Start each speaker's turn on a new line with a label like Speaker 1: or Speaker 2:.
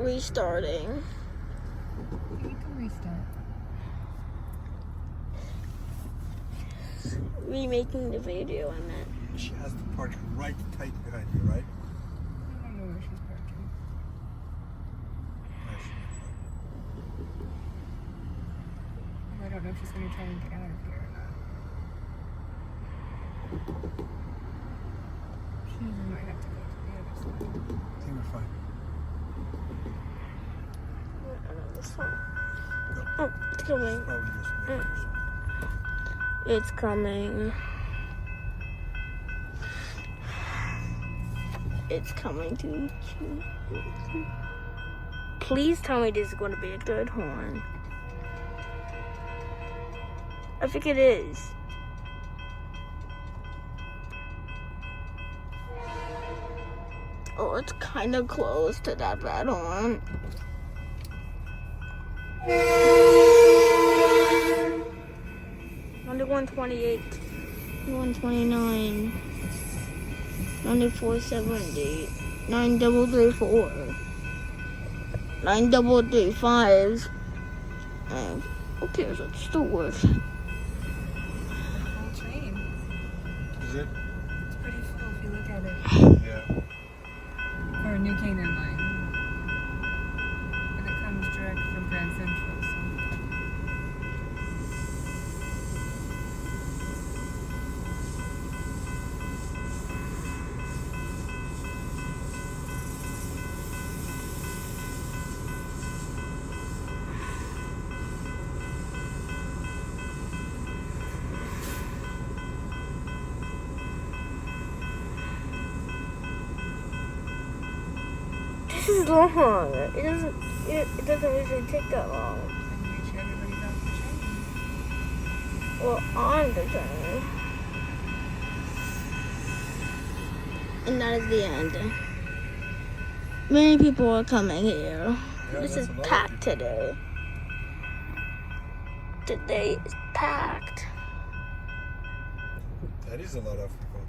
Speaker 1: restarting.
Speaker 2: We can restart.
Speaker 1: Remaking the video, I meant.
Speaker 3: She has to park right tight behind you, right?
Speaker 2: I don't know where she's parking. I don't know if she's going to try and get out of here or not. She might have to go to the other side.
Speaker 3: I think we're fine.
Speaker 1: I don't know this one.
Speaker 3: No.
Speaker 1: Oh, it's coming.
Speaker 3: Probably just making yourself.
Speaker 1: It's coming. It's coming to you. Please tell me this is going to be a good horn. I think it is. Oh, it's kind of close to that bad horn. Under 128, 129, 9470, 9334, 9335. And who cares? It's still worth.
Speaker 2: Full train.
Speaker 3: Is it?
Speaker 2: It's pretty full if you look at it.
Speaker 3: Yeah.
Speaker 2: Or a New Canaan line. And it comes direct from Grand Central. So.
Speaker 1: This is long. It doesn't usually take that long.
Speaker 2: And make sure everybody's off the train.
Speaker 1: Well, on the train. And that is the end. Many people are coming here.
Speaker 3: Yeah,
Speaker 1: This
Speaker 3: that's
Speaker 1: is
Speaker 3: a lot of
Speaker 1: packed
Speaker 3: people.
Speaker 1: today. Today is packed.
Speaker 3: That is a lot of people.